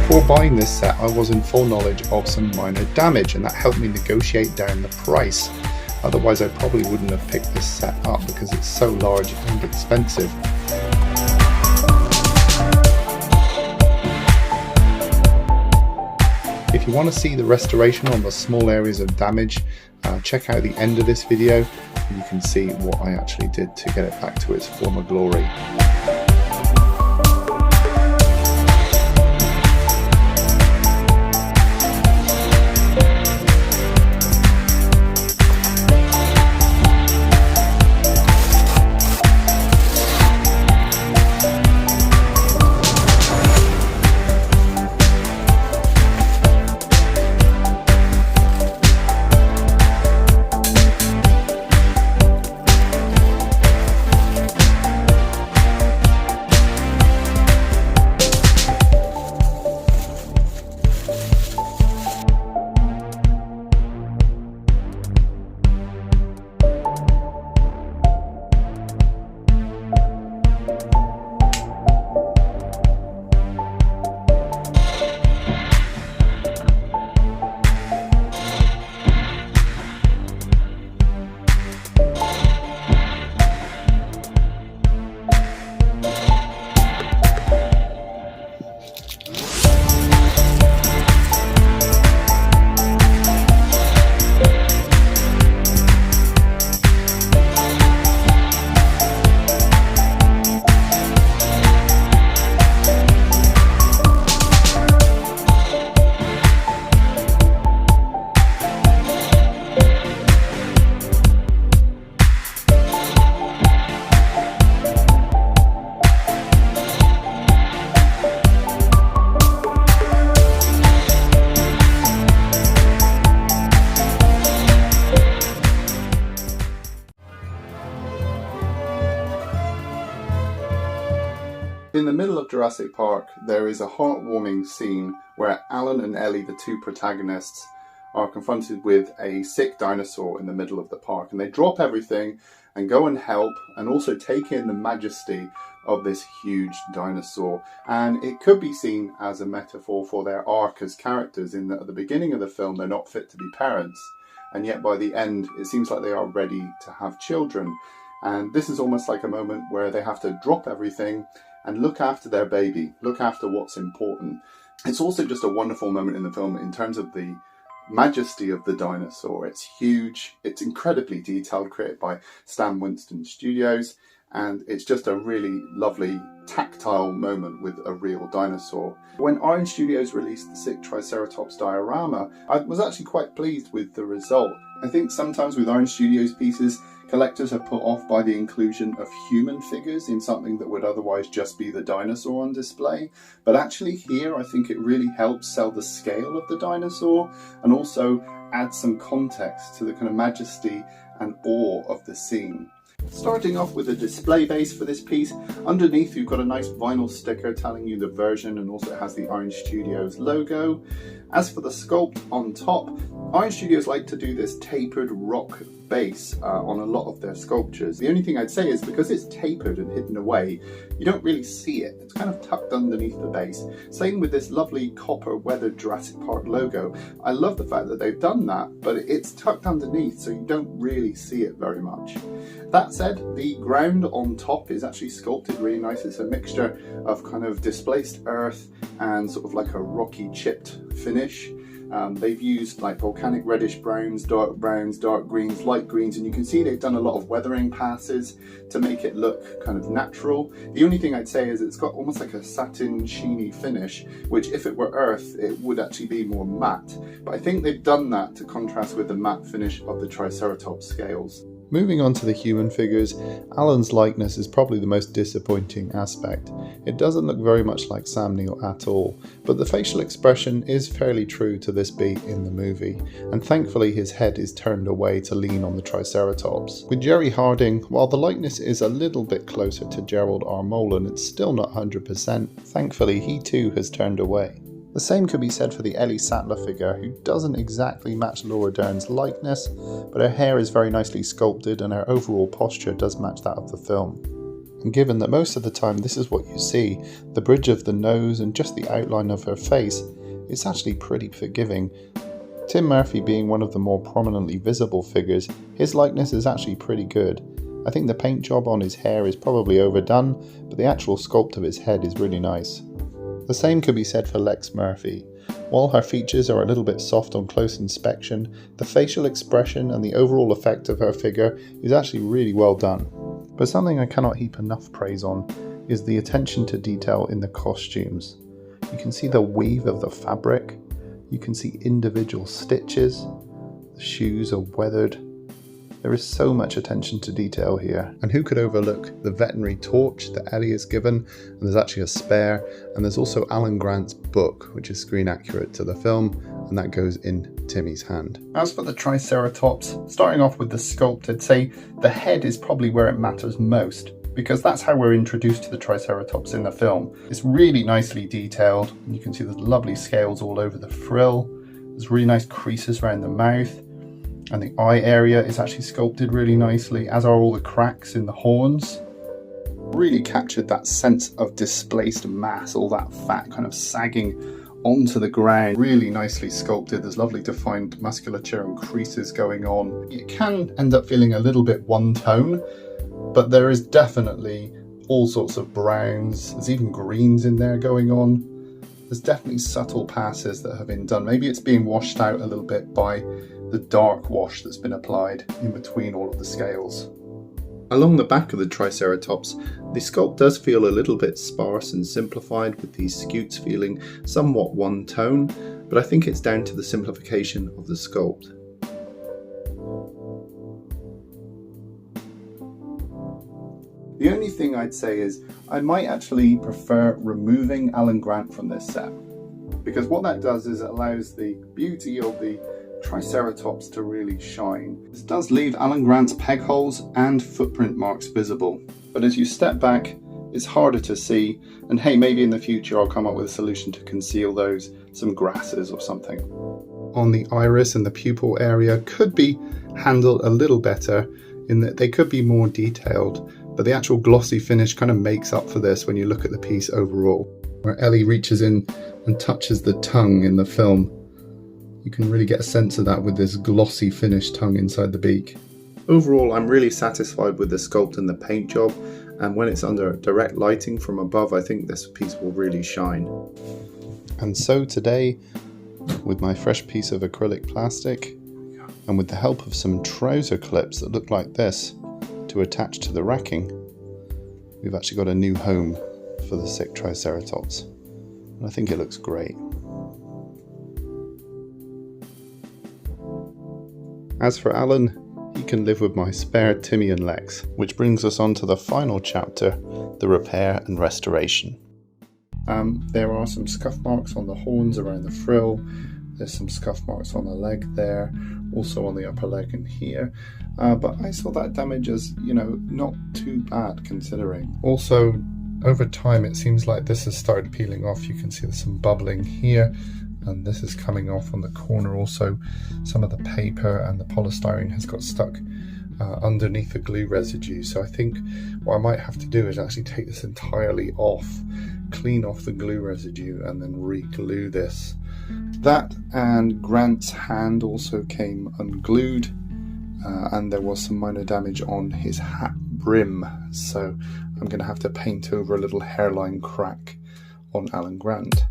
Before buying this set, I was in full knowledge of some minor damage, and that helped me negotiate down the price. Otherwise I probably wouldn't have picked this set up because it's so large and expensive. If you want to see the restoration on the small areas of damage, check out the end of this video and you can see what I actually did to get it back to its former glory. In the middle of Jurassic Park, there is a heartwarming scene where Alan and Ellie, the two protagonists, are confronted with a sick dinosaur in the middle of the park, and they drop everything and go and help and also take in the majesty of this huge dinosaur. And it could be seen as a metaphor for their arc as characters, in that at the beginning of the film they're not fit to be parents, and yet by the end it seems like they are ready to have children. And this is almost like a moment where they have to drop everything and look after their baby, look after what's important. It's also just a wonderful moment in the film in terms of the majesty of the dinosaur. It's huge, it's incredibly detailed, created by Stan Winston Studios, and it's just a really lovely tactile moment with a real dinosaur. When Orange Studios released the sick Triceratops Diorama, I was actually quite pleased with the result. I think sometimes with Orange Studios pieces, collectors are put off by the inclusion of human figures in something that would otherwise just be the dinosaur on display. But actually here, I think it really helps sell the scale of the dinosaur and also add some context to the kind of majesty and awe of the scene. Starting off with a display base for this piece, underneath you've got a nice vinyl sticker telling you the version, and also it has the Orange Studios logo. As for the sculpt on top, Orange Studios like to do this tapered rock base on a lot of their sculptures. The only thing I'd say is because it's tapered and hidden away, you don't really see it. It's kind of tucked underneath the base. Same with this lovely copper weathered Jurassic Park logo. I love the fact that they've done that, but it's tucked underneath so you don't really see it very much. That said, the ground on top is actually sculpted really nice. It's a mixture of kind of displaced earth and sort of like a rocky chipped finish. They've used like volcanic reddish browns, dark greens, light greens, and you can see they've done a lot of weathering passes to make it look kind of natural. The only thing I'd say is it's got almost like a satin sheeny finish, which if it were earth it would actually be more matte, but I think they've done that to contrast with the matte finish of the Triceratops scales. Moving on to the human figures, Alan's likeness is probably the most disappointing aspect. It doesn't look very much like Sam Neill at all, but the facial expression is fairly true to this beat in the movie, and thankfully his head is turned away to lean on the Triceratops. With Jerry Harding, while the likeness is a little bit closer to Gerald R. Molan, it's still not 100%. Thankfully he too has turned away. The same could be said for the Ellie Sattler figure, who doesn't exactly match Laura Dern's likeness, but her hair is very nicely sculpted and her overall posture does match that of the film. And given that most of the time this is what you see, the bridge of the nose and just the outline of her face, it's actually pretty forgiving. Tim Murphy being one of the more prominently visible figures, his likeness is actually pretty good. I think the paint job on his hair is probably overdone, but the actual sculpt of his head is really nice. The same could be said for Lex Murphy. While her features are a little bit soft on close inspection, the facial expression and the overall effect of her figure is actually really well done. But something I cannot heap enough praise on is the attention to detail in the costumes. You can see the weave of the fabric, you can see individual stitches, the shoes are weathered. There is so much attention to detail here. And who could overlook the veterinary torch that Ellie is given, and there's actually a spare, and there's also Alan Grant's book, which is screen accurate to the film, and that goes in Timmy's hand. As for the Triceratops, starting off with the sculpt, I'd say the head is probably where it matters most, because that's how we're introduced to the Triceratops in the film. It's really nicely detailed, and you can see there's lovely scales all over the frill, there's really nice creases around the mouth, and the eye area is actually sculpted really nicely, as are all the cracks in the horns. Really captured that sense of displaced mass, all that fat kind of sagging onto the ground. Really nicely sculpted, there's lovely defined musculature and creases going on. It can end up feeling a little bit one tone, but there is definitely all sorts of browns, there's even greens in there going on. There's definitely subtle passes that have been done. Maybe it's being washed out a little bit by the dark wash that's been applied in between all of the scales. Along the back of the Triceratops, the sculpt does feel a little bit sparse and simplified, with these scutes feeling somewhat one tone, but I think it's down to the simplification of the sculpt. The only thing I'd say is I might actually prefer removing Alan Grant from this set, because what that does is it allows the beauty of the Triceratops to really shine. This does leave Alan Grant's peg holes and footprint marks visible, but as you step back it's harder to see, and hey, maybe in the future I'll come up with a solution to conceal those, some grasses or something. On the iris and the pupil area could be handled a little better in that they could be more detailed, but the actual glossy finish kind of makes up for this when you look at the piece overall. Where Ellie reaches in and touches the tongue in the film, you can really get a sense of that with this glossy finished tongue inside the beak. Overall, I'm really satisfied with the sculpt and the paint job, and when it's under direct lighting from above, I think this piece will really shine. And so today, with my fresh piece of acrylic plastic, and with the help of some trouser clips that look like this to attach to the racking, we've actually got a new home for the sick Triceratops, and I think it looks great. As for Alan, he can live with my spare Timmy and Lex, which brings us on to the final chapter, the repair and restoration. There are some scuff marks on the horns around the frill, there's some scuff marks on the leg there, also on the upper leg and here, but I saw that damage as, not too bad considering. Also, over time it seems like this has started peeling off. You can see there's some bubbling here, and this is coming off on the corner also. Some of the paper and the polystyrene has got stuck underneath the glue residue, so I think what I might have to do is actually take this entirely off, clean off the glue residue, and then re-glue this. That and Grant's hand also came unglued, and there was some minor damage on his hat brim, so I'm going to have to paint over a little hairline crack on Alan Grant.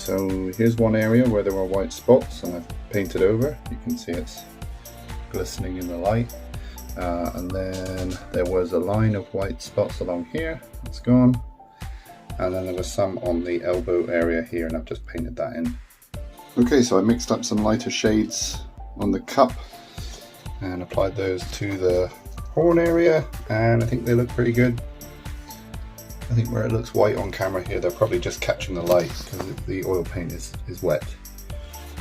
so here's one area where there were white spots and I've painted over. You can see it's glistening in the light. And then there was a line of white spots along here, it's gone. And then there was some on the elbow area here, and I've just painted that in. Okay, so I mixed up some lighter shades on the cup and applied those to the horn area, and I think they look pretty good. I think where it looks white on camera here, they're probably just catching the light because the oil paint is wet.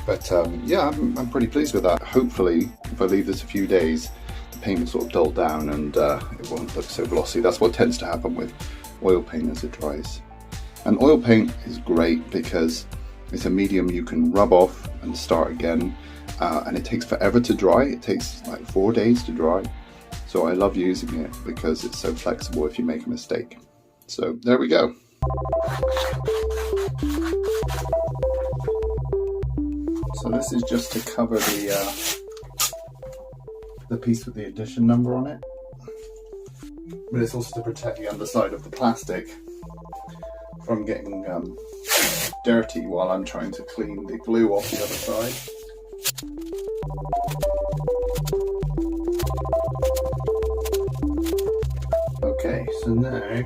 But yeah, I'm pretty pleased with that. Hopefully, if I leave this a few days, the paint will sort of dull down and it won't look so glossy. That's what tends to happen with oil paint as it dries. And oil paint is great because it's a medium you can rub off and start again, and it takes forever to dry. It takes like 4 days to dry. So I love using it because it's so flexible if you make a mistake. So there we go. So this is just to cover the piece with the edition number on it, but it's also to protect the underside of the plastic from getting dirty while I'm trying to clean the glue off the other side. Okay, so now I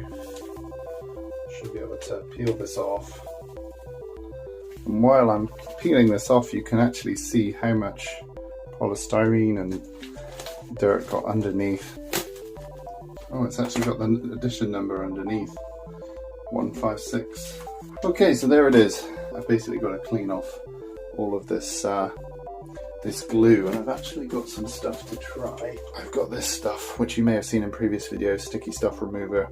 should be able to peel this off. And while I'm peeling this off, you can actually see how much polystyrene and dirt got underneath. Oh, it's actually got the edition number underneath, 156. Okay, so there it is. I've basically got to clean off all of this this glue, and I've actually got some stuff to try. I've got this stuff, which you may have seen in previous videos, sticky stuff remover.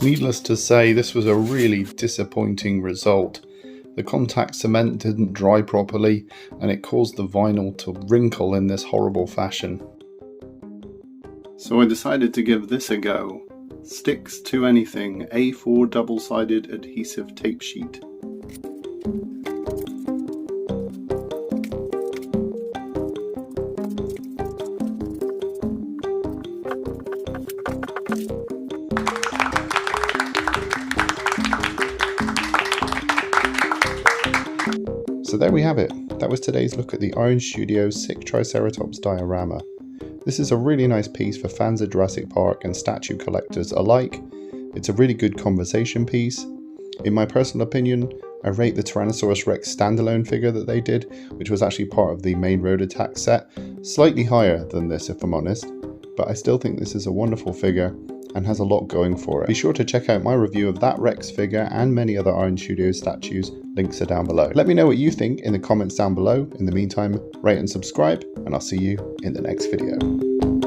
Needless to say, this was a really disappointing result. The contact cement didn't dry properly, and it caused the vinyl to wrinkle in this horrible fashion. So I decided to give this a go. Sticks to anything, A4 double-sided adhesive tape sheet. So there we have it. That was today's look at the Orange Studios Sick Triceratops Diorama. This is a really nice piece for fans of Jurassic Park and statue collectors alike. It's a really good conversation piece. In my personal opinion, I rate the Tyrannosaurus Rex standalone figure that they did, which was actually part of the main Road Attack set, slightly higher than this if I'm honest, but I still think this is a wonderful figure and has a lot going for it. Be sure to check out my review of that Rex figure and many other Orange Studios statues, links are down below. Let me know what you think in the comments down below. In the meantime, rate and subscribe, and I'll see you in the next video.